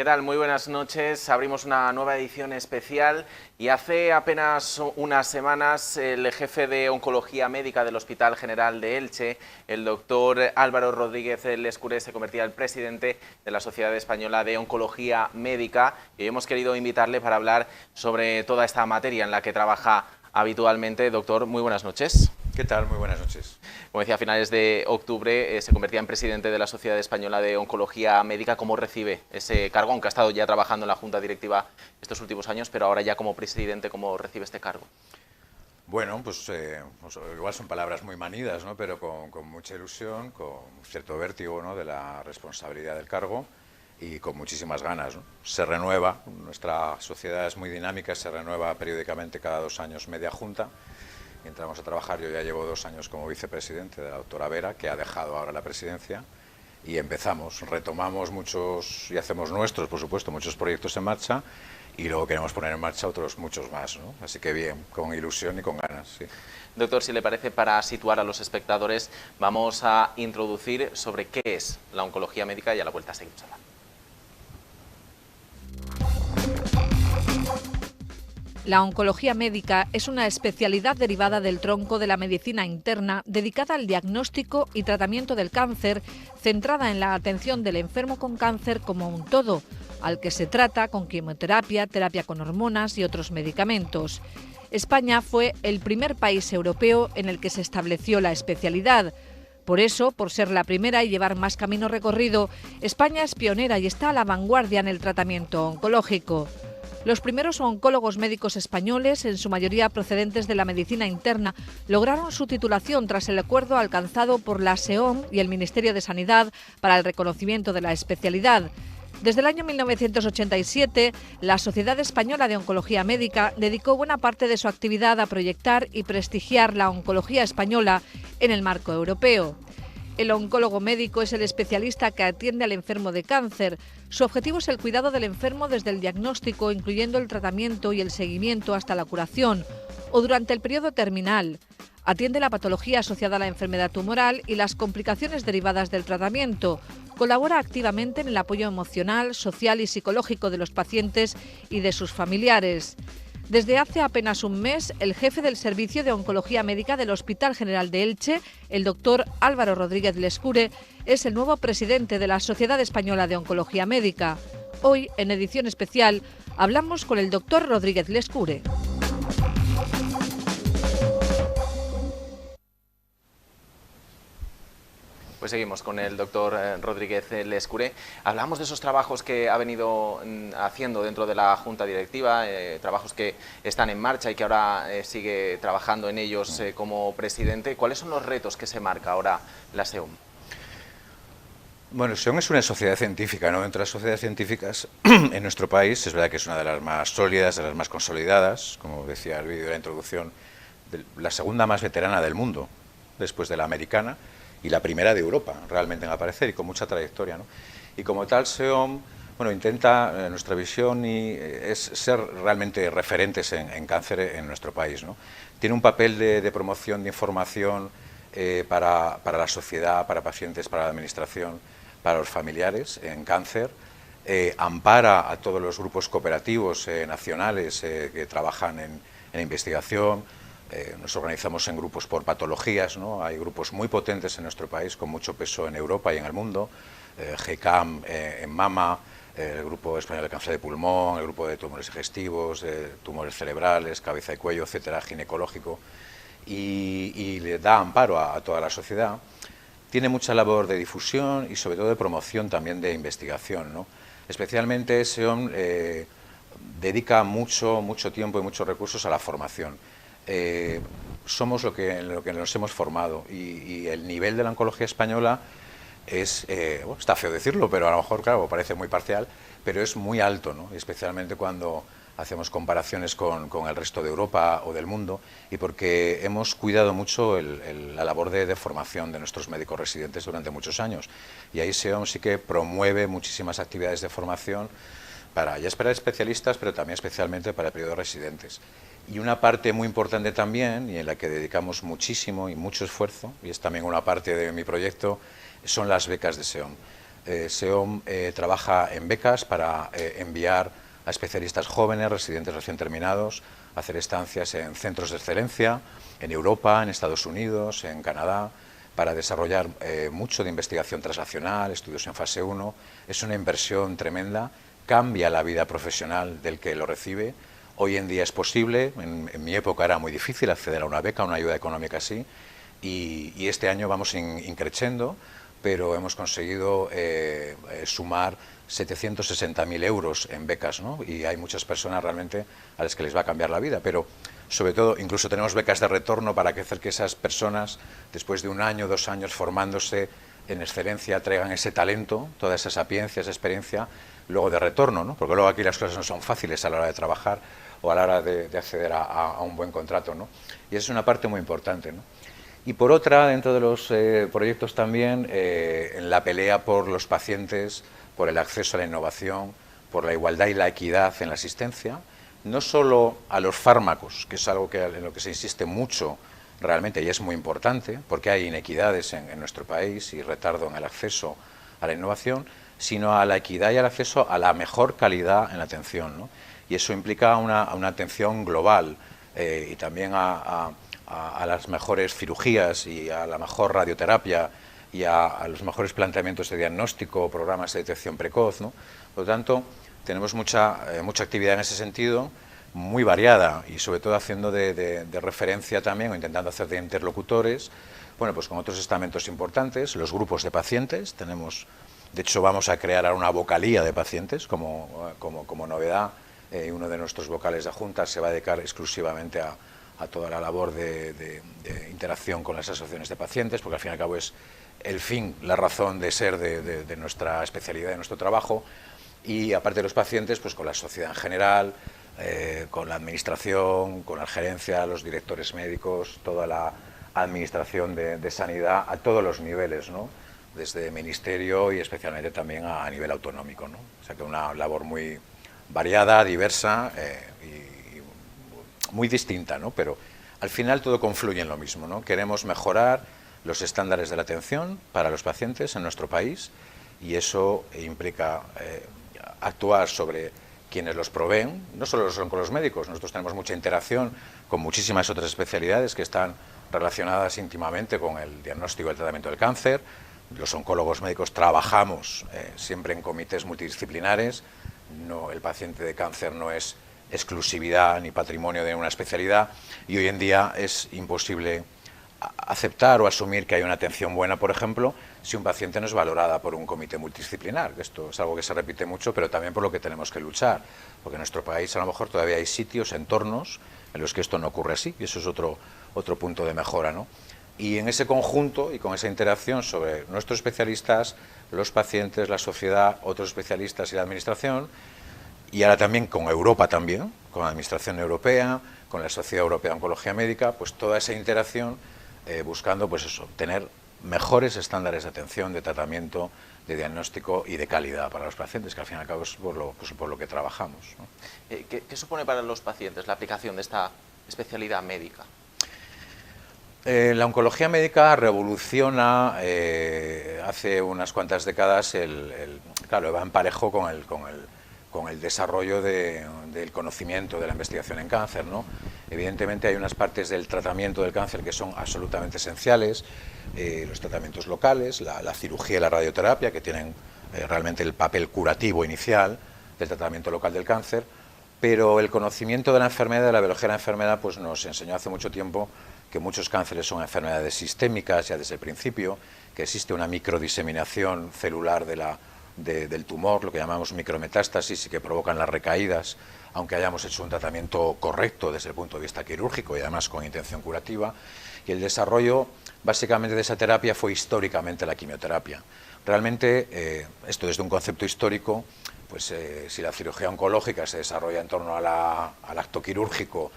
¿Qué tal? Muy buenas noches. Abrimos una nueva edición especial y hace apenas unas semanas el jefe de Oncología Médica del Hospital General de Elche, el doctor Álvaro Rodríguez Lescure, se convertía en presidente de la Sociedad Española de Oncología Médica y hemos querido invitarle para hablar sobre toda esta materia en la que trabaja habitualmente. Doctor, muy buenas noches. ¿Qué tal? Muy buenas noches. Como decía, a finales de octubre se convertía en presidente de la Sociedad Española de Oncología Médica. ¿Cómo recibe ese cargo? Aunque ha estado ya trabajando en la Junta Directiva estos últimos años, pero ahora ya como presidente, ¿cómo recibe este cargo? Bueno, pues igual son palabras muy manidas, ¿no? Pero con mucha ilusión, con cierto vértigo, ¿no?, de la responsabilidad del cargo y con muchísimas ganas, ¿no? Se renueva, nuestra sociedad es muy dinámica, se renueva periódicamente cada 2 años media junta. Y entramos a trabajar, yo ya llevo 2 años como vicepresidente de la doctora Vera, que ha dejado ahora la presidencia, y empezamos, retomamos muchos, y hacemos nuestros, por supuesto, muchos proyectos en marcha, y luego queremos poner en marcha otros muchos más, ¿no? Así que bien, con ilusión y con ganas, sí. Doctor, si le parece, para situar a los espectadores, vamos a introducir sobre qué es la oncología médica y a la vuelta seguimos hablando. La oncología médica es una especialidad derivada del tronco de la medicina interna dedicada al diagnóstico y tratamiento del cáncer, centrada en la atención del enfermo con cáncer como un todo, al que se trata con quimioterapia, terapia con hormonas y otros medicamentos. España fue el primer país europeo en el que se estableció la especialidad. Por eso, por ser la primera y llevar más camino recorrido, España es pionera y está a la vanguardia en el tratamiento oncológico. Los primeros oncólogos médicos españoles, en su mayoría procedentes de la medicina interna, lograron su titulación tras el acuerdo alcanzado por la SEOM y el Ministerio de Sanidad para el reconocimiento de la especialidad. Desde el año 1987, la Sociedad Española de Oncología Médica dedicó buena parte de su actividad a proyectar y prestigiar la oncología española en el marco europeo. El oncólogo médico es el especialista que atiende al enfermo de cáncer. Su objetivo es el cuidado del enfermo desde el diagnóstico, incluyendo el tratamiento y el seguimiento hasta la curación, o durante el periodo terminal. Atiende la patología asociada a la enfermedad tumoral y las complicaciones derivadas del tratamiento. Colabora activamente en el apoyo emocional, social y psicológico de los pacientes y de sus familiares. Desde hace apenas un mes, el jefe del Servicio de Oncología Médica del Hospital General de Elche, el doctor Álvaro Rodríguez Lescure, es el nuevo presidente de la Sociedad Española de Oncología Médica. Hoy, en edición especial, hablamos con el doctor Rodríguez Lescure. Pues seguimos con el doctor Rodríguez Lescure. Hablamos de esos trabajos que ha venido haciendo dentro de la Junta Directiva, trabajos que están en marcha y que ahora sigue trabajando en ellos como presidente. ¿Cuáles son los retos que se marca ahora la SEOM? Bueno, SEOM es una sociedad científica, ¿no? Entre las sociedades científicas en nuestro país es verdad que es una de las más sólidas, de las más consolidadas, como decía el vídeo de la introducción, la segunda más veterana del mundo, después de la americana, y la primera de Europa, realmente en aparecer, y con mucha trayectoria, ¿no? Y como tal, SEOM, bueno, intenta, nuestra visión es ser realmente referentes en cáncer en nuestro país, ¿no? Tiene un papel de promoción, de información para la sociedad, para pacientes, para la administración, para los familiares en cáncer, ampara a todos los grupos cooperativos nacionales que trabajan en investigación. Nos organizamos en grupos por patologías, ¿no? Hay grupos muy potentes en nuestro país, con mucho peso en Europa y en el mundo, GECAM en mama, el Grupo Español de Cáncer de Pulmón, el Grupo de Tumores Digestivos, tumores cerebrales, cabeza y cuello, etcétera, ginecológico, y le da amparo a toda la sociedad. Tiene mucha labor de difusión y sobre todo de promoción también de investigación, ¿no? Especialmente SEOM dedica mucho tiempo y muchos recursos a la formación. Somos lo que nos hemos formado y el nivel de la oncología española es, bueno, está feo decirlo, pero a lo mejor, claro, parece muy parcial, pero es muy alto, ¿no? Especialmente cuando hacemos comparaciones con el resto de Europa o del mundo, y porque hemos cuidado mucho la labor de formación de nuestros médicos residentes durante muchos años, y ahí SEOM sí que promueve muchísimas actividades de formación para especialistas, pero también especialmente para el periodo de residentes. Y una parte muy importante también, y en la que dedicamos muchísimo y mucho esfuerzo, y es también una parte de mi proyecto, son las becas de SEOM. SEOM trabaja en becas para enviar a especialistas jóvenes, residentes recién terminados, a hacer estancias en centros de excelencia, en Europa, en Estados Unidos, en Canadá, para desarrollar mucho de investigación translacional, estudios en fase 1. Es una inversión tremenda, cambia la vida profesional del que lo recibe. Hoy en día es posible, en mi época era muy difícil acceder a una beca, a una ayuda económica así, y este año vamos increciendo, pero hemos conseguido sumar 760.000 euros en becas, ¿no? Y hay muchas personas realmente a las que les va a cambiar la vida, pero sobre todo incluso tenemos becas de retorno para hacer que esas personas, después de 1 año, 2 años formándose en excelencia, traigan ese talento, toda esa sapiencia, esa experiencia, luego de retorno, ¿no? Porque luego aquí las cosas no son fáciles a la hora de trabajar o a la hora de acceder a un buen contrato, ¿no? Y esa es una parte muy importante, ¿no? Y por otra, dentro de los proyectos también, en la pelea por los pacientes, por el acceso a la innovación, por la igualdad y la equidad en la asistencia, no solo a los fármacos, que es algo en lo que se insiste mucho realmente y es muy importante, porque hay inequidades en nuestro país y retardo en el acceso a la innovación, sino a la equidad y al acceso a la mejor calidad en la atención, ¿no? Y eso implica una atención global y también a las mejores cirugías y a la mejor radioterapia y a los mejores planteamientos de diagnóstico, programas de detección precoz, ¿no? Por lo tanto, tenemos mucha actividad en ese sentido, muy variada y sobre todo haciendo de referencia también o intentando hacer de interlocutores, bueno, pues con otros estamentos importantes, los grupos de pacientes. Tenemos, de hecho, vamos a crear ahora una vocalía de pacientes como novedad. Uno de nuestros vocales de junta se va a dedicar exclusivamente a toda la labor de interacción con las asociaciones de pacientes, porque al fin y al cabo es el fin, la razón de ser de nuestra especialidad, de nuestro trabajo, y aparte de los pacientes, pues con la sociedad en general, con la administración, con la gerencia, los directores médicos, toda la administración de sanidad a todos los niveles, ¿no? Desde ministerio y especialmente también a nivel autonómico, ¿no? O sea que una labor muy variada, diversa y muy distinta, ¿no? Pero al final todo confluye en lo mismo, ¿no? Queremos mejorar los estándares de la atención para los pacientes en nuestro país y eso implica actuar sobre quienes los proveen, no solo son con los médicos, nosotros tenemos mucha interacción con muchísimas otras especialidades que están relacionadas íntimamente con el diagnóstico y el tratamiento del cáncer. Los oncólogos médicos trabajamos siempre en comités multidisciplinares, el paciente de cáncer no es exclusividad ni patrimonio de una especialidad y hoy en día es imposible aceptar o asumir que hay una atención buena, por ejemplo, si un paciente no es valorada por un comité multidisciplinar. Esto es algo que se repite mucho, pero también por lo que tenemos que luchar, porque en nuestro país a lo mejor todavía hay sitios, entornos, en los que esto no ocurre así, y eso es otro punto de mejora, ¿no? Y en ese conjunto y con esa interacción sobre nuestros especialistas, los pacientes, la sociedad, otros especialistas y la administración, y ahora también con Europa también, con la Administración Europea, con la Sociedad Europea de Oncología Médica, pues toda esa interacción buscando pues eso, tener mejores estándares de atención, de tratamiento, de diagnóstico y de calidad para los pacientes, que al fin y al cabo es por lo que trabajamos, ¿no? ¿Qué supone para los pacientes la aplicación de esta especialidad médica? La oncología médica revoluciona hace unas cuantas décadas, claro, va en parejo con el desarrollo del conocimiento de la investigación en cáncer, ¿no? Evidentemente hay unas partes del tratamiento del cáncer que son absolutamente esenciales, los tratamientos locales, la cirugía y la radioterapia, que tienen realmente el papel curativo inicial del tratamiento local del cáncer, pero el conocimiento de la enfermedad, de la biología de la enfermedad, pues nos enseñó hace mucho tiempo que muchos cánceres son enfermedades sistémicas ya desde el principio, que existe una microdiseminación celular del tumor, lo que llamamos micrometástasis, y que provocan las recaídas, aunque hayamos hecho un tratamiento correcto desde el punto de vista quirúrgico y además con intención curativa. Y el desarrollo básicamente de esa terapia fue históricamente la quimioterapia. Realmente, esto desde un concepto histórico, pues si la cirugía oncológica se desarrolla en torno al acto quirúrgico,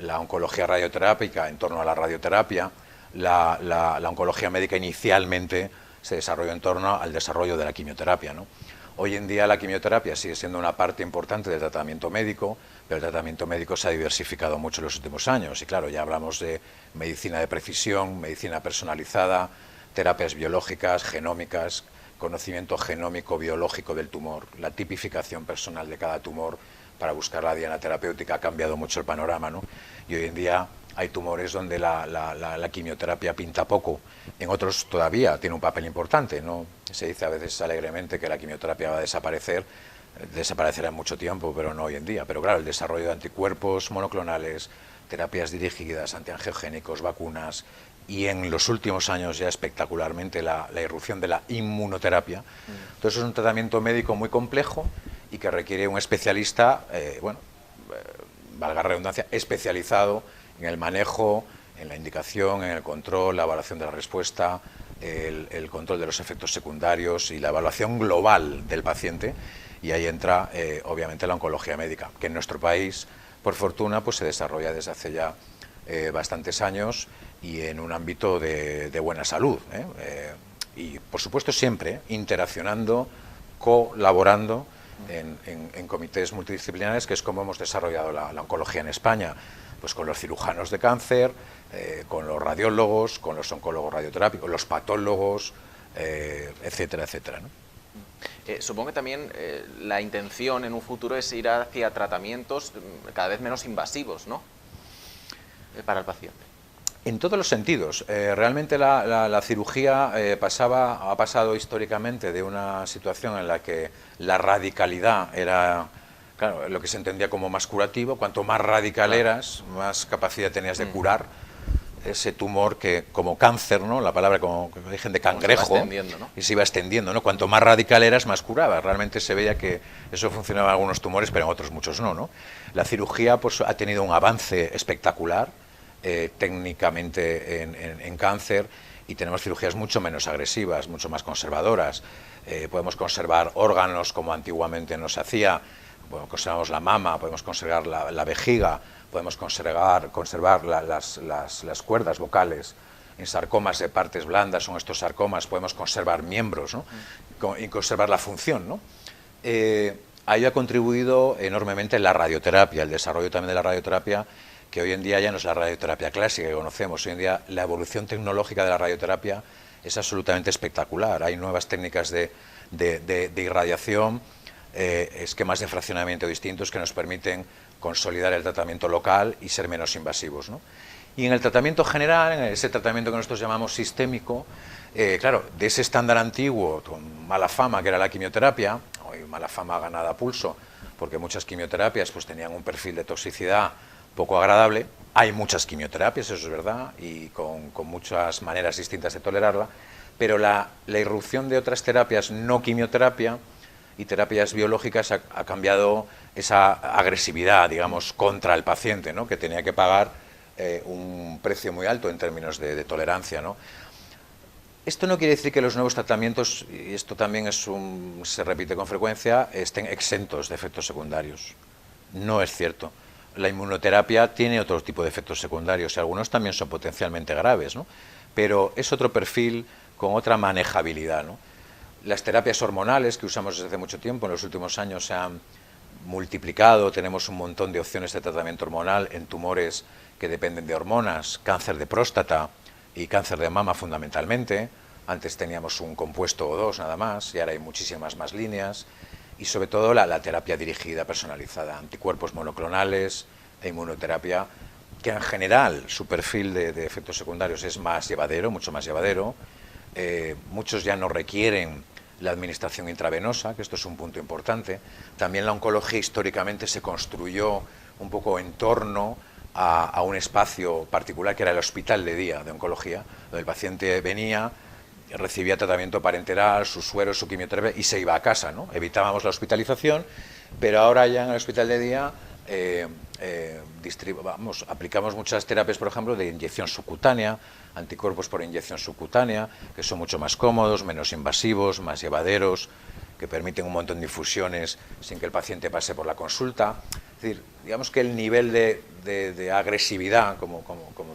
la oncología radioterápica en torno a la radioterapia, la oncología médica inicialmente se desarrolló en torno al desarrollo de la quimioterapia, ¿no? Hoy en día la quimioterapia sigue siendo una parte importante del tratamiento médico, pero el tratamiento médico se ha diversificado mucho en los últimos años y claro, ya hablamos de medicina de precisión, medicina personalizada, terapias biológicas, genómicas, conocimiento genómico, biológico del tumor, la tipificación personal de cada tumor para buscar la diana terapéutica ha cambiado mucho el panorama, ¿no? Y hoy en día hay tumores donde la quimioterapia pinta poco, en otros todavía tiene un papel importante, ¿no? Se dice a veces alegremente que la quimioterapia va a desaparecer, desaparecerá en mucho tiempo, pero no hoy en día. Pero claro, el desarrollo de anticuerpos monoclonales, terapias dirigidas, antiangiogénicos, vacunas, y en los últimos años ya espectacularmente la irrupción de la inmunoterapia. Entonces es un tratamiento médico muy complejo y que requiere un especialista, valga la redundancia, especializado en el manejo, en la indicación, en el control, la evaluación de la respuesta, el control de los efectos secundarios y la evaluación global del paciente. Y ahí entra, obviamente, la oncología médica, que en nuestro país, por fortuna, pues se desarrolla desde hace ya bastantes años y en un ámbito de buena salud. Y, por supuesto, siempre interaccionando, colaborando en comités multidisciplinares, que es como hemos desarrollado la oncología en España, pues con los cirujanos de cáncer, con los radiólogos, con los oncólogos radioterápicos, los patólogos, etcétera, etcétera, ¿no? Supongo que también la intención en un futuro es ir hacia tratamientos cada vez menos invasivos, ¿no? Para el paciente. En todos los sentidos. Realmente la cirugía ha pasado históricamente de una situación en la que la radicalidad era, claro, lo que se entendía como más curativo. Cuanto más radical eras, más capacidad tenías de curar ese tumor que, como cáncer, ¿no? La palabra como origen de cangrejo, se iba extendiendo, ¿no? Y se iba extendiendo, ¿no? Cuanto más radical eras, más curaba. Realmente se veía que eso funcionaba en algunos tumores, pero en otros muchos no, ¿no? La cirugía, pues, ha tenido un avance espectacular técnicamente en cáncer, y tenemos cirugías mucho menos agresivas, mucho más conservadoras. Podemos conservar órganos como antiguamente no se hacía. Bueno, conservamos la mama, podemos conservar la vejiga, podemos conservar las cuerdas vocales. En sarcomas de partes blandas, son estos sarcomas, podemos conservar miembros, ¿no? Y conservar la función, ¿no? Ahí ha contribuido enormemente la radioterapia, el desarrollo también de la radioterapia, que hoy en día ya no es la radioterapia clásica que conocemos. Hoy en día la evolución tecnológica de la radioterapia es absolutamente espectacular. Hay nuevas técnicas de irradiación, esquemas de fraccionamiento distintos que nos permiten consolidar el tratamiento local y ser menos invasivos, ¿no? Y en el tratamiento general, en ese tratamiento que nosotros llamamos sistémico, claro, de ese estándar antiguo con mala fama que era la quimioterapia, hoy mala fama ganada a pulso, porque muchas quimioterapias pues tenían un perfil de toxicidad poco agradable. Hay muchas quimioterapias, eso es verdad, y con muchas maneras distintas de tolerarla, pero la irrupción de otras terapias no quimioterapia y terapias biológicas ha cambiado esa agresividad, digamos, contra el paciente, ¿no? Que tenía que pagar un precio muy alto en términos de tolerancia, ¿no? Esto no quiere decir que los nuevos tratamientos, y esto también se repite con frecuencia, estén exentos de efectos secundarios. No es cierto. La inmunoterapia tiene otro tipo de efectos secundarios y algunos también son potencialmente graves, ¿no? Pero es otro perfil con otra manejabilidad, ¿no? Las terapias hormonales que usamos desde hace mucho tiempo, en los últimos años se han multiplicado, tenemos un montón de opciones de tratamiento hormonal en tumores que dependen de hormonas, cáncer de próstata y cáncer de mama fundamentalmente. Antes teníamos un compuesto o dos nada más y ahora hay muchísimas más líneas. Y sobre todo la terapia dirigida, personalizada, anticuerpos monoclonales e inmunoterapia, que en general su perfil de efectos secundarios es más llevadero, mucho más llevadero. Muchos ya no requieren la administración intravenosa, que esto es un punto importante. También la oncología históricamente se construyó un poco en torno a un espacio particular que era el hospital de día de oncología, donde el paciente venía, recibía tratamiento parenteral, su suero, su quimioterapia y se iba a casa, ¿no? Evitábamos la hospitalización, pero ahora ya en el hospital de día aplicamos muchas terapias, por ejemplo, de inyección subcutánea, anticuerpos por inyección subcutánea, que son mucho más cómodos, menos invasivos, más llevaderos, que permiten un montón de infusiones sin que el paciente pase por la consulta. Es decir, digamos que el nivel de agresividad, como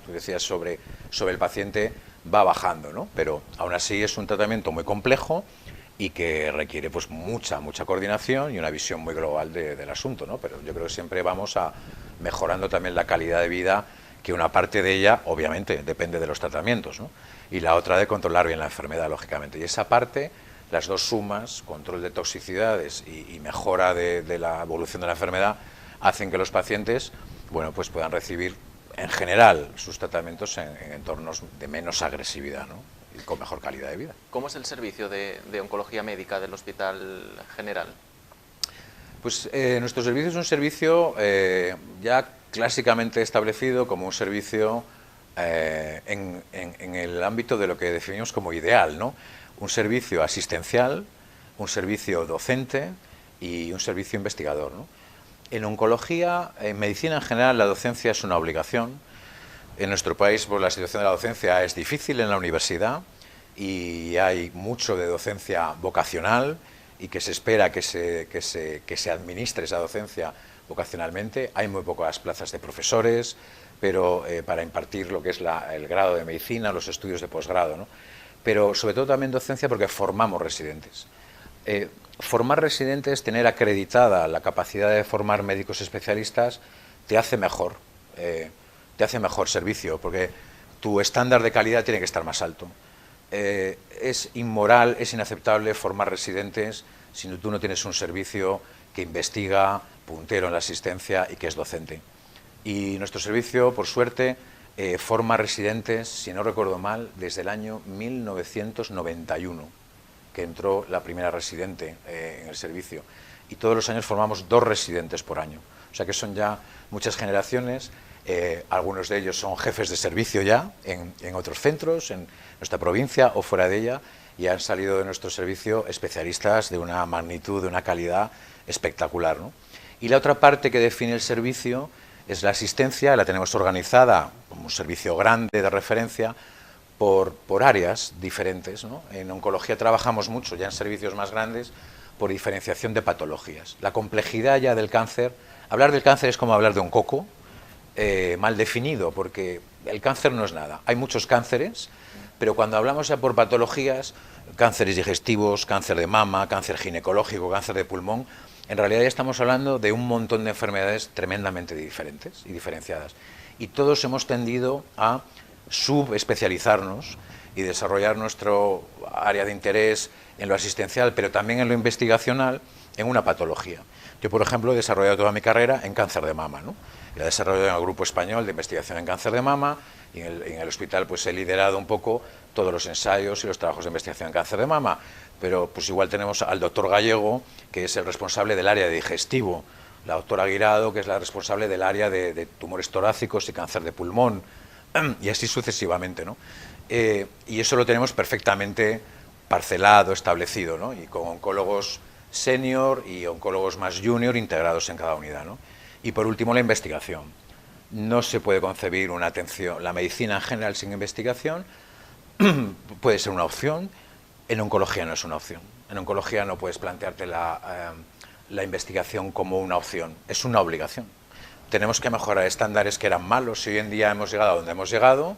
tú decías, sobre el paciente va bajando, ¿no? Pero aún así es un tratamiento muy complejo y que requiere pues mucha coordinación y una visión muy global del asunto, ¿no? Pero yo creo que siempre vamos mejorando también la calidad de vida, que una parte de ella, obviamente, depende de los tratamientos, ¿no? Y la otra de controlar bien la enfermedad, lógicamente. Y esa parte las dos sumas, control de toxicidades y mejora de la evolución de la enfermedad, hacen que los pacientes, bueno, pues puedan recibir en general sus tratamientos en entornos de menos agresividad, ¿no? Y con mejor calidad de vida. ¿Cómo es el servicio de oncología médica del Hospital General? Pues nuestro servicio es un servicio ya clásicamente establecido como un servicio en el ámbito de lo que definimos como ideal, ¿no? Un servicio asistencial, un servicio docente y un servicio investigador, ¿no? En oncología, en medicina en general, la docencia es una obligación. En nuestro país, pues, la situación de la docencia es difícil en la universidad y hay mucho de docencia vocacional y que se espera que se administre esa docencia vocacionalmente. Hay muy pocas plazas de profesores, pero para impartir lo que es el grado de medicina, los estudios de posgrado, ¿no? Pero sobre todo también docencia porque formamos residentes. Formar residentes, tener acreditada la capacidad de formar médicos especialistas, te hace mejor servicio, porque tu estándar de calidad tiene que estar más alto. Es inmoral, es inaceptable formar residentes si tú no tienes un servicio que investiga, puntero en la asistencia y que es docente. Y nuestro servicio, por suerte, forma residentes, si no recuerdo mal, desde el año 1991. Que entró la primera residente en el servicio, y todos los años formamos 2 residentes por año, o sea que son ya muchas generaciones. Algunos de ellos son jefes de servicio ya en otros centros, en nuestra provincia o fuera de ella, y han salido de nuestro servicio especialistas de una magnitud, de una calidad espectacular, ¿no? Y la otra parte que define el servicio es la asistencia. La tenemos organizada como un servicio grande de referencia por áreas diferentes, ¿no? En oncología trabajamos mucho, ya en servicios más grandes, por diferenciación de patologías. La complejidad ya del cáncer, hablar del cáncer es como hablar de un coco, mal definido, porque el cáncer no es nada. Hay muchos cánceres, pero cuando hablamos ya por patologías, cánceres digestivos, cáncer de mama, cáncer ginecológico, cáncer de pulmón, en realidad ya estamos hablando de un montón de enfermedades tremendamente diferentes y diferenciadas. Y todos hemos tendido a subespecializarnos y desarrollar nuestro área de interés en lo asistencial, pero también en lo investigacional, en una patología. Yo, por ejemplo, he desarrollado toda mi carrera en cáncer de mama, ¿no? La he desarrollado en el Grupo Español de Investigación en Cáncer de Mama, y en el hospital pues he liderado un poco todos los ensayos y los trabajos de investigación en cáncer de mama, pero pues igual tenemos al doctor Gallego, que es el responsable del área de digestivo, la doctora Guirado, que es la responsable del área de tumores torácicos y cáncer de pulmón, y así sucesivamente, ¿no? Y eso lo tenemos perfectamente parcelado, establecido, ¿no? Y con oncólogos senior y oncólogos más junior integrados en cada unidad, ¿no? Y por último, la investigación. No se puede concebir una atención, la medicina en general sin investigación. Puede ser una opción, en oncología no es una opción. En oncología no puedes plantearte la investigación como una opción, es una obligación. Tenemos que mejorar estándares que eran malos. Si hoy en día hemos llegado a donde hemos llegado,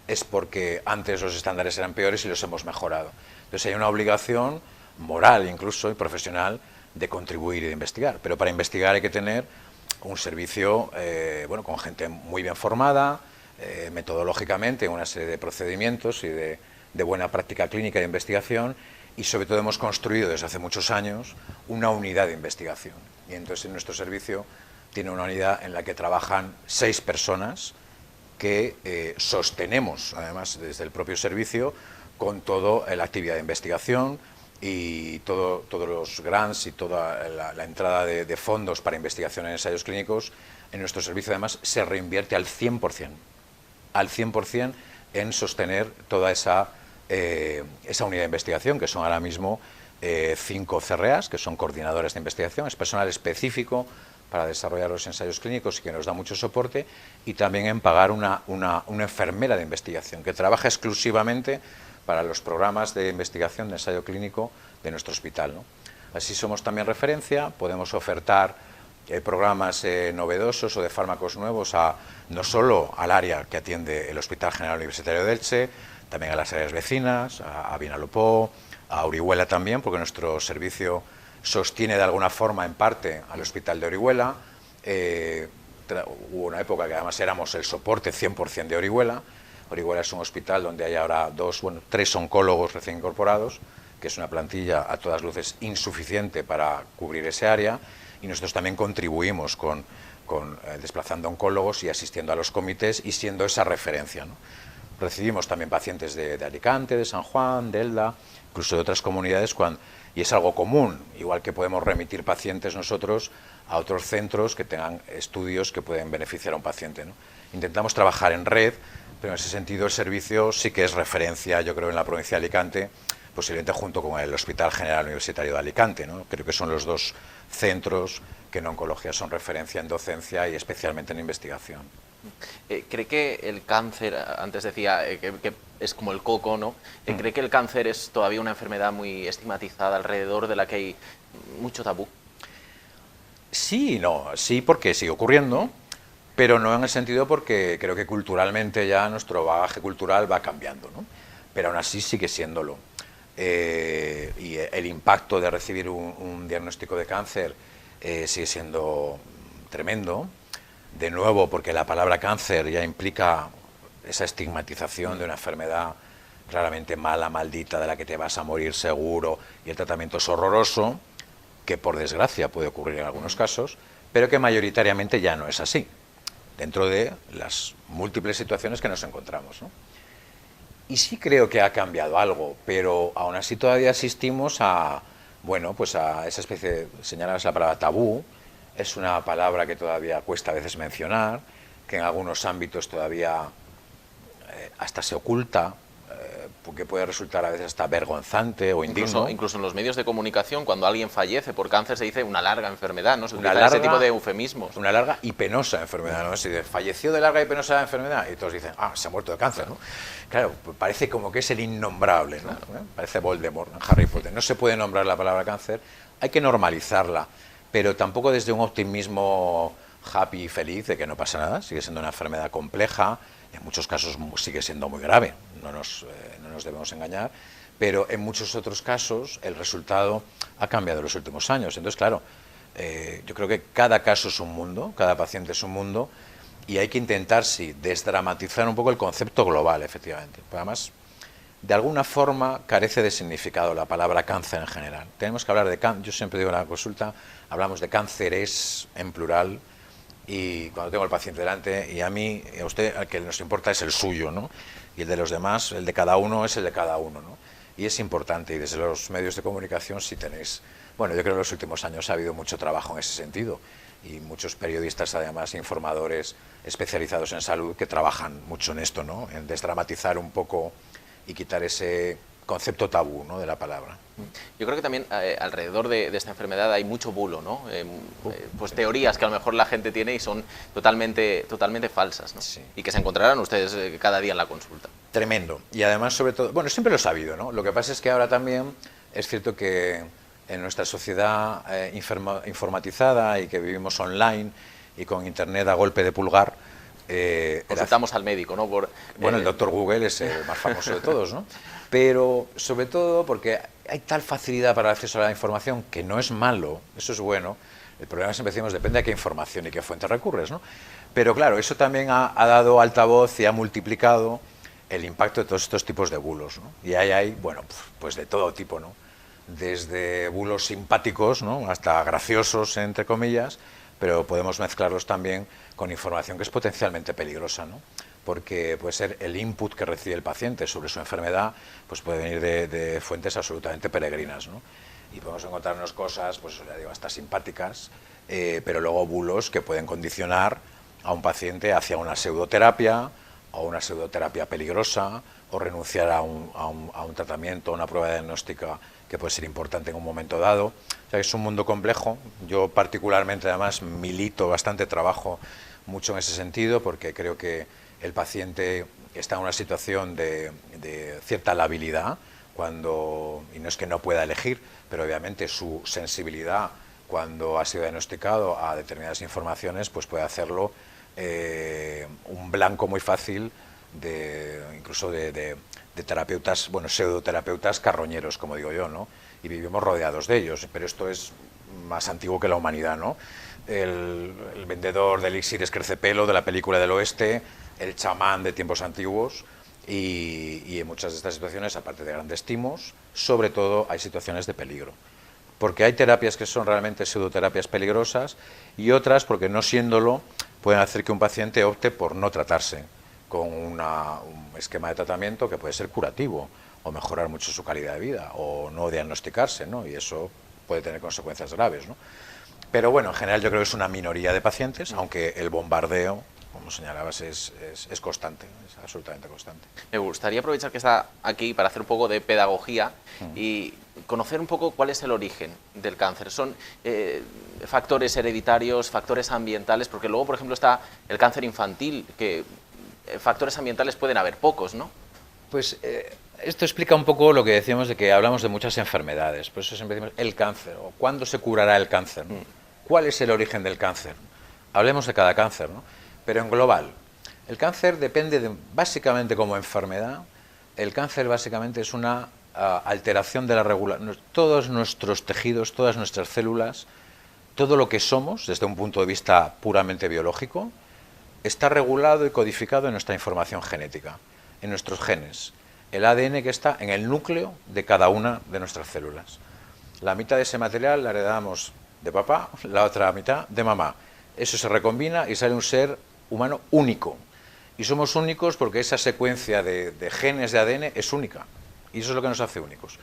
es porque antes los estándares eran peores y los hemos mejorado. Entonces hay una obligación moral incluso y profesional de contribuir y de investigar. Pero para investigar hay que tener un servicio bueno, con gente muy bien formada, metodológicamente, una serie de procedimientos y de buena práctica clínica de investigación, y sobre todo hemos construido desde hace muchos años una unidad de investigación. Y entonces en nuestro servicio tiene una unidad en la que trabajan 6 personas que sostenemos, además, desde el propio servicio, con toda la actividad de investigación y todos los grants y toda la entrada de fondos para investigación en ensayos clínicos. En nuestro servicio, además, se reinvierte al 100% en sostener toda esa unidad de investigación, que son ahora mismo 5 CRAs, que son coordinadores de investigación, es personal específico para desarrollar los ensayos clínicos y que nos da mucho soporte, y también en pagar una enfermera de investigación que trabaja exclusivamente para los programas de investigación de ensayo clínico de nuestro hospital, ¿no? Así somos también referencia, podemos ofertar programas novedosos o de fármacos nuevos no solo al área que atiende el Hospital General Universitario de Elche, también a las áreas vecinas, a Vinalopó, a Orihuela también, porque nuestro servicio sostiene de alguna forma en parte al Hospital de Orihuela. Hubo una época que además éramos el soporte 100% de Orihuela. Orihuela es un hospital donde hay ahora 3 oncólogos recién incorporados, que es una plantilla a todas luces insuficiente para cubrir ese área, y nosotros también contribuimos con desplazando oncólogos y asistiendo a los comités y siendo esa referencia, ¿no? Recibimos también pacientes de Alicante, de San Juan, de Elda, incluso de otras comunidades, y es algo común, igual que podemos remitir pacientes nosotros a otros centros que tengan estudios que pueden beneficiar a un paciente, ¿no? Intentamos trabajar en red, pero en ese sentido el servicio sí que es referencia, yo creo, en la provincia de Alicante, posiblemente junto con el Hospital General Universitario de Alicante, ¿no? Creo que son los dos centros que en oncología son referencia en docencia y especialmente en investigación. ¿Cree que el cáncer, antes decía que es como el coco, ¿no? ¿Cree que el cáncer es todavía una enfermedad muy estigmatizada, alrededor de la que hay mucho tabú? Sí y no, sí porque sigue ocurriendo, pero no en el sentido porque creo que culturalmente ya nuestro bagaje cultural va cambiando, ¿no? Pero aún así sigue siéndolo. Y el impacto de recibir un diagnóstico de cáncer sigue siendo tremendo, de nuevo porque la palabra cáncer ya implica esa estigmatización de una enfermedad claramente mala, maldita, de la que te vas a morir seguro, y el tratamiento es horroroso, que por desgracia puede ocurrir en algunos casos, pero que mayoritariamente ya no es así, dentro de las múltiples situaciones que nos encontramos, ¿no? Y sí creo que ha cambiado algo, pero aún así todavía asistimos a, bueno, pues a esa especie de, señalas la palabra tabú, es una palabra que todavía cuesta a veces mencionar, que en algunos ámbitos todavía hasta se oculta, porque puede resultar a veces hasta vergonzante o indigno. Incluso en los medios de comunicación, cuando alguien fallece por cáncer, se dice una larga enfermedad, ¿no? Se utiliza utiliza ese tipo de eufemismos. Una larga y penosa enfermedad, ¿no? Se dice, falleció de larga y penosa enfermedad, y todos dicen, se ha muerto de cáncer, ¿no? Claro, parece como que es el innombrable, ¿no? Claro. Parece Voldemort en Harry Potter. No se puede nombrar la palabra cáncer, hay que normalizarla, pero tampoco desde un optimismo happy y feliz de que no pasa nada. Sigue siendo una enfermedad compleja, en muchos casos sigue siendo muy grave, no nos debemos engañar, pero en muchos otros casos el resultado ha cambiado en los últimos años. Entonces, claro, yo creo que cada caso es un mundo, cada paciente es un mundo, y hay que intentar, sí, desdramatizar un poco el concepto global, efectivamente. Pero además, de alguna forma carece de significado la palabra cáncer en general. Tenemos que hablar de cáncer, yo siempre digo en la consulta, hablamos de cánceres en plural, y cuando tengo al paciente delante, y a mí, a usted, al que nos importa es el suyo, ¿no? Y el de los demás, el de cada uno es el de cada uno, ¿no? Y es importante, y desde los medios de comunicación sí tenéis, bueno, yo creo que en los últimos años ha habido mucho trabajo en ese sentido, y muchos periodistas, además, informadores especializados en salud, que trabajan mucho en esto, ¿no? En desdramatizar un poco y quitar ese concepto tabú, ¿no?, de la palabra. Yo creo que también alrededor de esta enfermedad hay mucho bulo, ¿no? Pues teorías que a lo mejor la gente tiene y son totalmente falsas, ¿no? Sí. Y que se encontrarán ustedes cada día en la consulta. Tremendo. Y además, sobre todo, bueno, siempre lo he sabido, ¿no? Lo que pasa es que ahora también es cierto que en nuestra sociedad informatizada y que vivimos online y con internet a golpe de pulgar, consultamos al médico, ¿no? Bueno, el doctor Google es el más famoso de todos, ¿no? Pero sobre todo porque hay tal facilidad para el acceso a la información, que no es malo, eso es bueno. El problema siempre decimos, depende de qué información y qué fuente recurres, ¿no? Pero claro, eso también ha dado altavoz y ha multiplicado el impacto de todos estos tipos de bulos, ¿no? Y ahí hay, bueno, pues de todo tipo, ¿no? Desde bulos simpáticos, ¿no?, hasta graciosos, entre comillas, pero podemos mezclarlos también con información que es potencialmente peligrosa, ¿no? Porque puede ser el input que recibe el paciente sobre su enfermedad, pues puede venir de fuentes absolutamente peregrinas, ¿no? Y podemos encontrarnos cosas, pues ya digo, hasta simpáticas, pero luego bulos que pueden condicionar a un paciente hacia una pseudoterapia, o una pseudoterapia peligrosa, o renunciar a un tratamiento, a una prueba diagnóstica que puede ser importante en un momento dado. O sea, es un mundo complejo. Yo particularmente, además, milito bastante, trabajo mucho en ese sentido, porque creo que el paciente está en una situación de cierta labilidad, y no es que no pueda elegir, pero obviamente su sensibilidad cuando ha sido diagnosticado a determinadas informaciones, pues puede hacerlo un blanco muy fácil incluso de terapeutas, bueno, pseudoterapeutas carroñeros, como digo yo, ¿no? Y vivimos rodeados de ellos, pero esto es más antiguo que la humanidad, ¿no? El vendedor de elixires crecepelo de la película del oeste, el chamán de tiempos antiguos, Y en muchas de estas situaciones, aparte de grandes timos, sobre todo hay situaciones de peligro. Porque hay terapias que son realmente pseudoterapias peligrosas y otras, porque no siéndolo, pueden hacer que un paciente opte por no tratarse con un esquema de tratamiento que puede ser curativo o mejorar mucho su calidad de vida o no diagnosticarse, ¿no? Y eso puede tener consecuencias graves, ¿no? Pero bueno, en general yo creo que es una minoría de pacientes, aunque el bombardeo, como señalabas, es constante, es absolutamente constante. Me gustaría aprovechar que está aquí para hacer un poco de pedagogía y conocer un poco cuál es el origen del cáncer. ¿Son factores hereditarios, factores ambientales? Porque luego, por ejemplo, está el cáncer infantil, que factores ambientales pueden haber pocos, ¿no? Pues esto explica un poco lo que decíamos de que hablamos de muchas enfermedades. Por eso siempre decimos el cáncer, o cuándo se curará el cáncer, ¿no? ¿Cuál es el origen del cáncer? Hablemos de cada cáncer, ¿no? Pero en global, el cáncer depende básicamente como enfermedad, el cáncer básicamente es una alteración de la regulación. Todos nuestros tejidos, todas nuestras células, todo lo que somos, desde un punto de vista puramente biológico, está regulado y codificado en nuestra información genética, en nuestros genes, el ADN que está en el núcleo de cada una de nuestras células. La mitad de ese material la heredamos de papá, la otra mitad de mamá. Eso se recombina y sale un ser humano único. Y somos únicos porque esa secuencia de genes de ADN es única. Y eso es lo que nos hace únicos.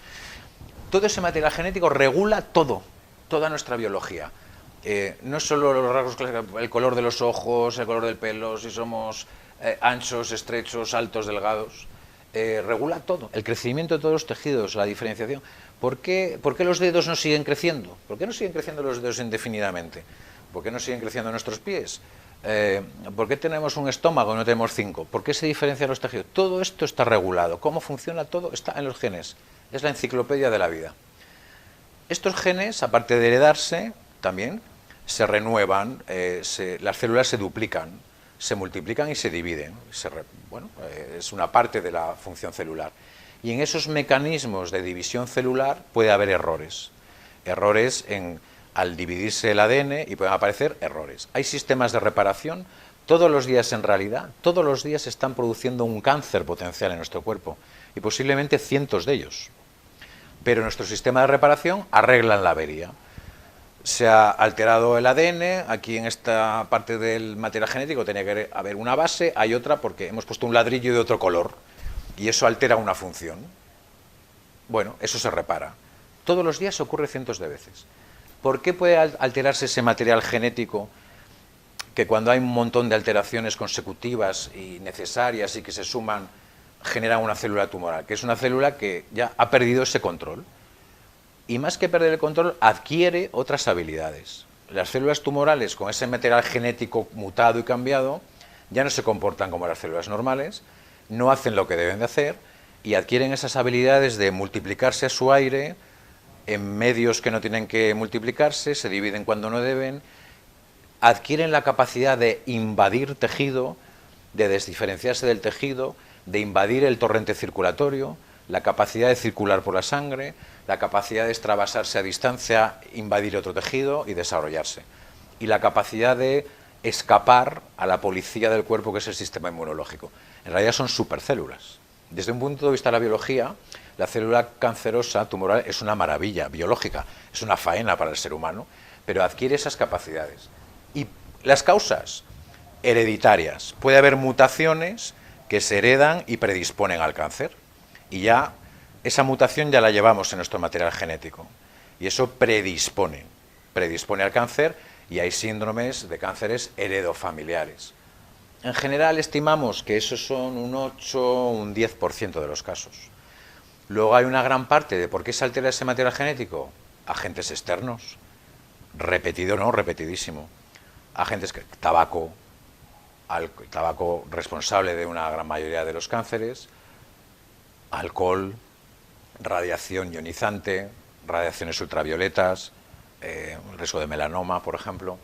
Todo ese material genético regula todo, toda nuestra biología. No solo los rasgos clásicos, el color de los ojos, el color del pelo, si somos anchos, estrechos, altos, delgados. Regula todo, el crecimiento de todos los tejidos, la diferenciación. ¿Por qué los dedos no siguen creciendo? ¿Por qué no siguen creciendo los dedos indefinidamente? ¿Por qué no siguen creciendo nuestros pies? ¿Por qué tenemos un estómago y no tenemos 5? ¿Por qué se diferencian los tejidos? Todo esto está regulado. ¿Cómo funciona todo? Está en los genes. Es la enciclopedia de la vida. Estos genes, aparte de heredarse, también se renuevan, las células se duplican, se multiplican y se dividen. Es una parte de la función celular. Y en esos mecanismos de división celular puede haber errores. Errores al dividirse el ADN y pueden aparecer errores. Hay sistemas de reparación. Todos los días, en realidad, todos los días se están produciendo un cáncer potencial en nuestro cuerpo y posiblemente cientos de ellos. Pero nuestro sistema de reparación arregla la avería. Se ha alterado el ADN, aquí en esta parte del material genético tenía que haber una base, hay otra porque hemos puesto un ladrillo de otro color y eso altera una función. Bueno, eso se repara. Todos los días ocurre cientos de veces. ¿Por qué puede alterarse ese material genético que cuando hay un montón de alteraciones consecutivas y necesarias y que se suman generan una célula tumoral? Que es una célula que ya ha perdido ese control. Y más que perder el control, adquiere otras habilidades. Las células tumorales con ese material genético mutado y cambiado ya no se comportan como las células normales, no hacen lo que deben de hacer y adquieren esas habilidades de multiplicarse a su aire en medios que no tienen que multiplicarse, se dividen cuando no deben, adquieren la capacidad de invadir tejido, de desdiferenciarse del tejido, de invadir el torrente circulatorio, la capacidad de circular por la sangre, la capacidad de extravasarse a distancia, invadir otro tejido y desarrollarse. Y la capacidad de escapar a la policía del cuerpo, que es el sistema inmunológico. En realidad son supercélulas. Desde un punto de vista de la biología, la célula cancerosa tumoral es una maravilla biológica, es una faena para el ser humano, pero adquiere esas capacidades. Y las causas hereditarias. Puede haber mutaciones que se heredan y predisponen al cáncer. Y ya esa mutación ya la llevamos en nuestro material genético. Y eso predispone al cáncer y hay síndromes de cánceres heredofamiliares. En general estimamos que esos son un 8 o un 10% de los casos. Luego hay una gran parte de por qué se altera ese material genético. Agentes externos, repetidísimo. Agentes que tabaco responsable de una gran mayoría de los cánceres, alcohol, radiación ionizante, radiaciones ultravioletas, el riesgo de melanoma, por ejemplo,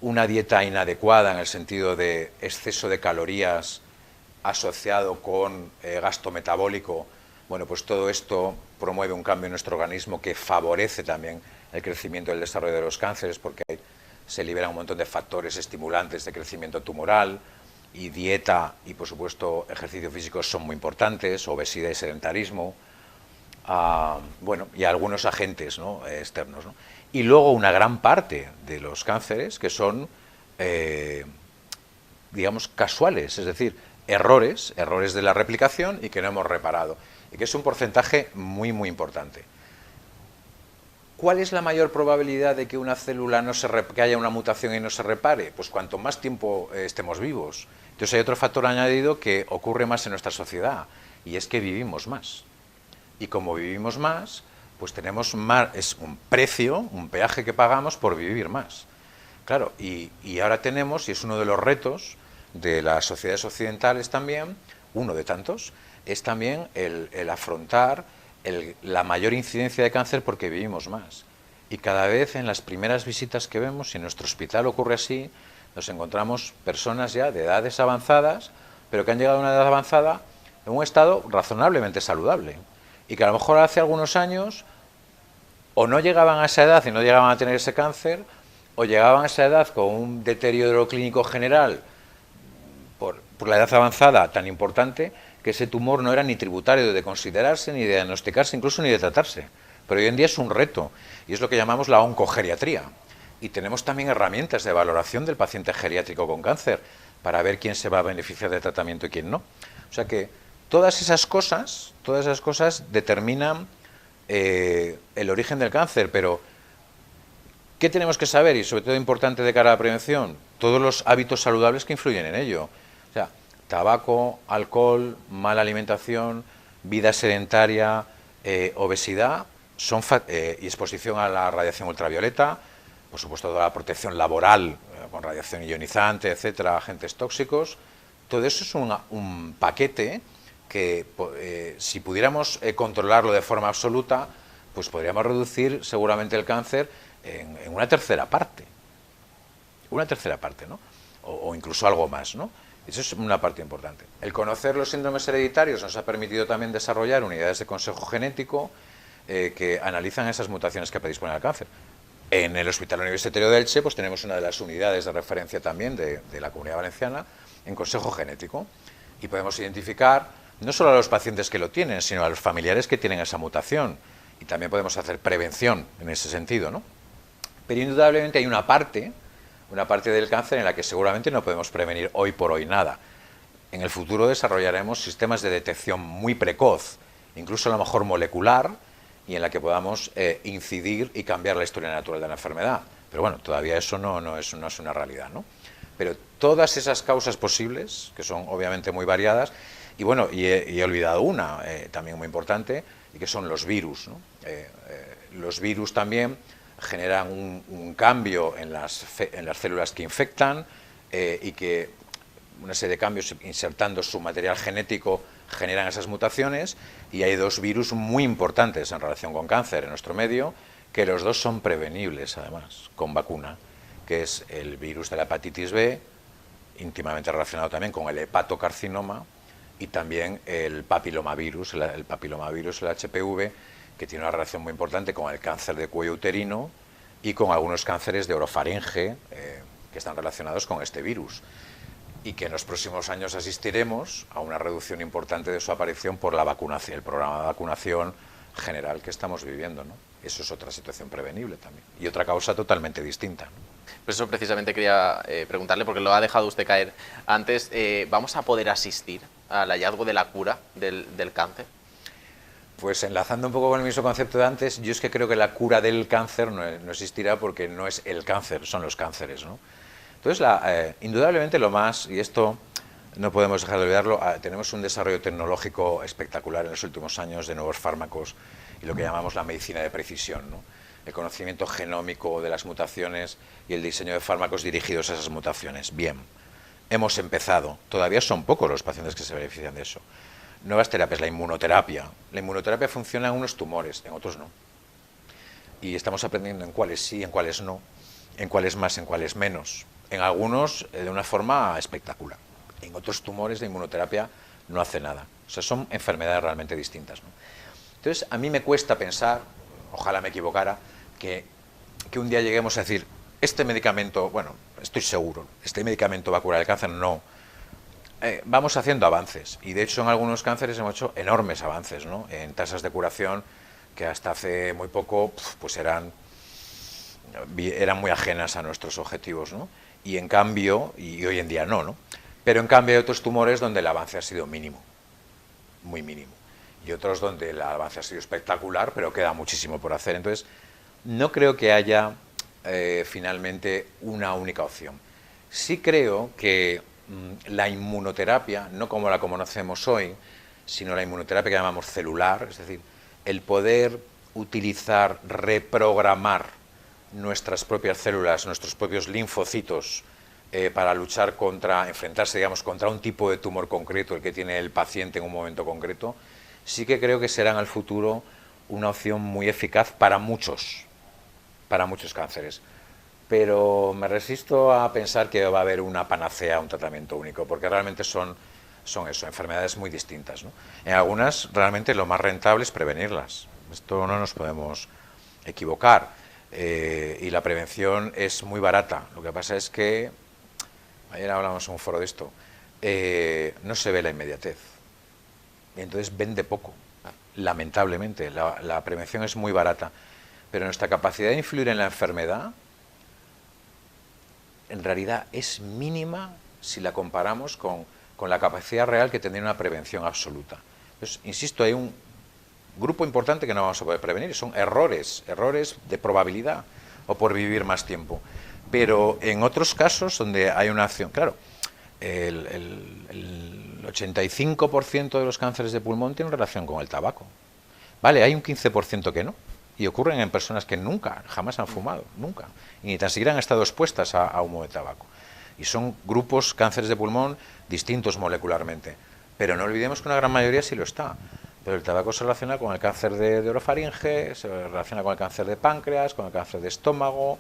una dieta inadecuada en el sentido de exceso de calorías asociado con gasto metabólico. Bueno, pues todo esto promueve un cambio en nuestro organismo que favorece también el crecimiento y el desarrollo de los cánceres porque se liberan un montón de factores estimulantes de crecimiento tumoral. y dieta y, por supuesto, ejercicio físico son muy importantes, obesidad y sedentarismo, bueno, y algunos agentes, ¿no?, externos, ¿no? Y luego una gran parte de los cánceres que son, digamos, casuales, es decir, errores de la replicación y que no hemos reparado, y que es un porcentaje muy, muy importante. ¿Cuál es la mayor probabilidad de que una célula que haya una mutación y no se repare? Pues cuanto más tiempo estemos vivos. Entonces hay otro factor añadido que ocurre más en nuestra sociedad, y es que vivimos más. Y como vivimos más, pues tenemos más, es un precio, un peaje que pagamos por vivir más. Claro, y ahora tenemos, y es uno de los retos de las sociedades occidentales también, uno de tantos, es también el afrontar la mayor incidencia de cáncer porque vivimos más. Y cada vez en las primeras visitas que vemos, si en nuestro hospital ocurre así, nos encontramos personas ya de edades avanzadas, pero que han llegado a una edad avanzada en un estado razonablemente saludable. Y que a lo mejor hace algunos años o no llegaban a esa edad y no llegaban a tener ese cáncer, o llegaban a esa edad con un deterioro clínico general por la edad avanzada tan importante, que ese tumor no era ni tributario de considerarse, ni de diagnosticarse, incluso ni de tratarse. Pero hoy en día es un reto, y es lo que llamamos la oncogeriatría. Y tenemos también herramientas de valoración del paciente geriátrico con cáncer, para ver quién se va a beneficiar del tratamiento y quién no. O sea que todas esas cosas determinan el origen del cáncer, pero ¿qué tenemos que saber? Y sobre todo importante de cara a la prevención, todos los hábitos saludables que influyen en ello. O sea, tabaco, alcohol, mala alimentación, vida sedentaria, obesidad y exposición a la radiación ultravioleta, por supuesto toda la protección laboral con radiación ionizante, etcétera, agentes tóxicos. Todo eso es un paquete que si pudiéramos controlarlo de forma absoluta, pues podríamos reducir seguramente el cáncer en una tercera parte, ¿no? O incluso algo más, ¿no? Eso es una parte importante. El conocer los síndromes hereditarios nos ha permitido también desarrollar unidades de consejo genético que analizan esas mutaciones que predisponen al cáncer. En el Hospital Universitario de Elche pues tenemos una de las unidades de referencia también de la Comunidad Valenciana en consejo genético, y podemos identificar no solo a los pacientes que lo tienen, sino a los familiares que tienen esa mutación, y también podemos hacer prevención en ese sentido, ¿no? Pero indudablemente hay una parte del cáncer en la que seguramente no podemos prevenir hoy por hoy nada. En el futuro desarrollaremos sistemas de detección muy precoz, incluso a lo mejor molecular, y en la que podamos incidir y cambiar la historia natural de la enfermedad. Pero bueno, todavía eso no es una realidad, ¿no? Pero todas esas causas posibles, que son obviamente muy variadas, y bueno, y he olvidado una también muy importante, y que son los virus, ¿no? Los virus también generan un cambio en las células que infectan, y que una serie de cambios insertando su material genético generan esas mutaciones, y hay dos virus muy importantes en relación con cáncer en nuestro medio, que los dos son prevenibles además, con vacuna, que es el virus de la hepatitis B, íntimamente relacionado también con el hepatocarcinoma, y también el papilomavirus, el HPV, que tiene una relación muy importante con el cáncer de cuello uterino y con algunos cánceres de orofaringe que están relacionados con este virus, y que en los próximos años asistiremos a una reducción importante de su aparición por la vacunación, el programa de vacunación general que estamos viviendo, ¿no? Eso es otra situación prevenible también, y otra causa totalmente distinta, ¿no? Pues eso precisamente quería preguntarle, porque lo ha dejado usted caer antes. ¿Vamos a poder asistir al hallazgo de la cura del cáncer? Pues enlazando un poco con el mismo concepto de antes, yo es que creo que la cura del cáncer no existirá, porque no es el cáncer, son los cánceres, ¿no? Entonces, indudablemente lo más, y esto no podemos dejar de olvidarlo, tenemos un desarrollo tecnológico espectacular en los últimos años de nuevos fármacos y lo que llamamos la medicina de precisión, ¿no? El conocimiento genómico de las mutaciones y el diseño de fármacos dirigidos a esas mutaciones. Bien, hemos empezado, todavía son pocos los pacientes que se benefician de eso. Nuevas terapias, la inmunoterapia. La inmunoterapia funciona en unos tumores, en otros no. Y estamos aprendiendo en cuáles sí, en cuáles no, en cuáles más, en cuáles menos. En algunos de una forma espectacular. En otros tumores la inmunoterapia no hace nada. O sea, son enfermedades realmente distintas, ¿no? Entonces, a mí me cuesta pensar, ojalá me equivocara, que un día lleguemos a decir, este medicamento, bueno, estoy seguro, este medicamento va a curar el cáncer. No, vamos haciendo avances, y de hecho en algunos cánceres hemos hecho enormes avances, ¿no? En tasas de curación que hasta hace muy poco pues eran muy ajenas a nuestros objetivos, ¿no? Y en cambio, y hoy en día no, pero en cambio hay otros tumores donde el avance ha sido mínimo, muy mínimo, y otros donde el avance ha sido espectacular, pero queda muchísimo por hacer. Entonces, no creo que haya finalmente una única opción. Sí creo que la inmunoterapia, no como la conocemos hoy, sino la inmunoterapia que llamamos celular, es decir, el poder utilizar, reprogramar nuestras propias células, nuestros propios linfocitos para luchar enfrentarse, digamos, contra un tipo de tumor concreto, el que tiene el paciente en un momento concreto, sí que creo que será en el futuro una opción muy eficaz para muchos cánceres. Pero me resisto a pensar que va a haber una panacea, un tratamiento único, porque realmente son eso, enfermedades muy distintas, ¿no? En algunas realmente lo más rentable es prevenirlas. Esto no nos podemos equivocar. Y la prevención es muy barata. Lo que pasa es que, ayer hablamos en un foro de esto, no se ve la inmediatez. Y entonces vende poco, lamentablemente. La prevención es muy barata. Pero nuestra capacidad de influir en la enfermedad en realidad es mínima si la comparamos con la capacidad real que tendría una prevención absoluta. Entonces, insisto, hay un grupo importante que no vamos a poder prevenir, son errores de probabilidad o por vivir más tiempo. Pero en otros casos donde hay una acción, claro, el 85% de los cánceres de pulmón tienen relación con el tabaco. Vale, hay un 15% que no. Y ocurren en personas que jamás han fumado, nunca, y ni tan siquiera han estado expuestas a humo de tabaco. Y son grupos, cánceres de pulmón, distintos molecularmente. Pero no olvidemos que una gran mayoría sí lo está. Pero el tabaco se relaciona con el cáncer de orofaringe, se relaciona con el cáncer de páncreas, con el cáncer de estómago,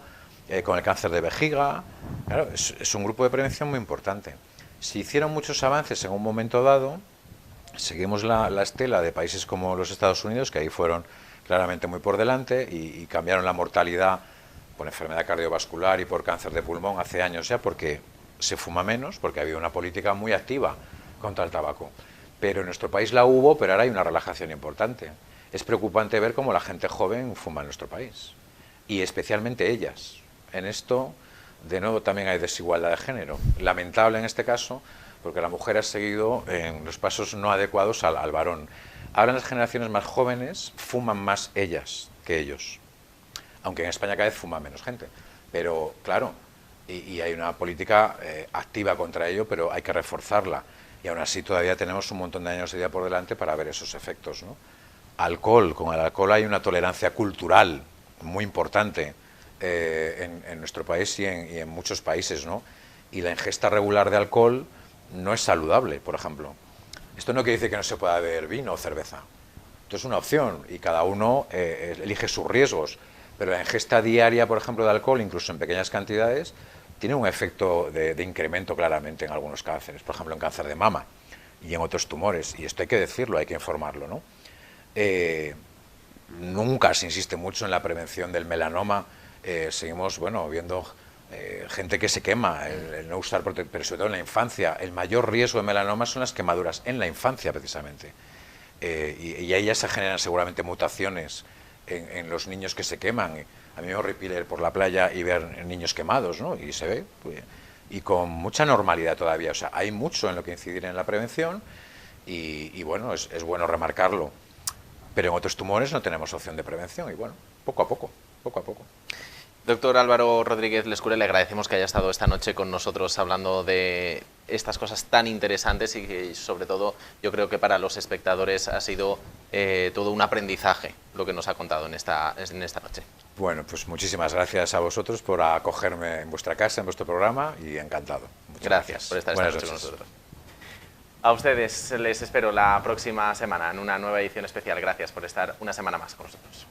con el cáncer de vejiga. Claro, es un grupo de prevención muy importante. Si hicieron muchos avances en un momento dado, seguimos la estela de países como los Estados Unidos, que ahí fueron claramente muy por delante y cambiaron la mortalidad por enfermedad cardiovascular y por cáncer de pulmón hace años ya, porque se fuma menos, porque ha habido una política muy activa contra el tabaco. Pero en nuestro país la hubo, pero ahora hay una relajación importante. Es preocupante ver cómo la gente joven fuma en nuestro país, y especialmente ellas. En esto, de nuevo, también hay desigualdad de género. Lamentable en este caso, porque la mujer ha seguido en los pasos no adecuados al varón. Ahora las generaciones más jóvenes fuman más ellas que ellos, aunque en España cada vez fuma menos gente, pero claro, y hay una política activa contra ello, pero hay que reforzarla, y aún así todavía tenemos un montón de años de vida por delante para ver esos efectos, ¿no? Alcohol, con el alcohol hay una tolerancia cultural muy importante en nuestro país y en muchos países, ¿no? Y la ingesta regular de alcohol no es saludable, por ejemplo. Esto no quiere decir que no se pueda beber vino o cerveza. Esto es una opción y cada uno elige sus riesgos. Pero la ingesta diaria, por ejemplo, de alcohol, incluso en pequeñas cantidades, tiene un efecto de incremento claramente en algunos cánceres, por ejemplo en cáncer de mama y en otros tumores. Y esto hay que decirlo, hay que informarlo, ¿no? Nunca se insiste mucho en la prevención del melanoma. Seguimos, viendo gente que se quema, el no usar protección, pero sobre todo en la infancia. El mayor riesgo de melanoma son las quemaduras en la infancia, precisamente. Y ahí ya se generan seguramente mutaciones en los niños que se queman. A mí me horripila ir por la playa y ver niños quemados, ¿no? Y se ve, y con mucha normalidad todavía. O sea, hay mucho en lo que incidir en la prevención y bueno, es bueno remarcarlo. Pero en otros tumores no tenemos opción de prevención y bueno, poco a poco. Doctor Álvaro Rodríguez Lescure, le agradecemos que haya estado esta noche con nosotros hablando de estas cosas tan interesantes y que sobre todo yo creo que para los espectadores ha sido todo un aprendizaje lo que nos ha contado en esta noche. Bueno, pues muchísimas gracias a vosotros por acogerme en vuestra casa, en vuestro programa, y encantado. Muchas gracias por estar esta noche con nosotros. A ustedes les espero la próxima semana en una nueva edición especial. Gracias por estar una semana más con nosotros.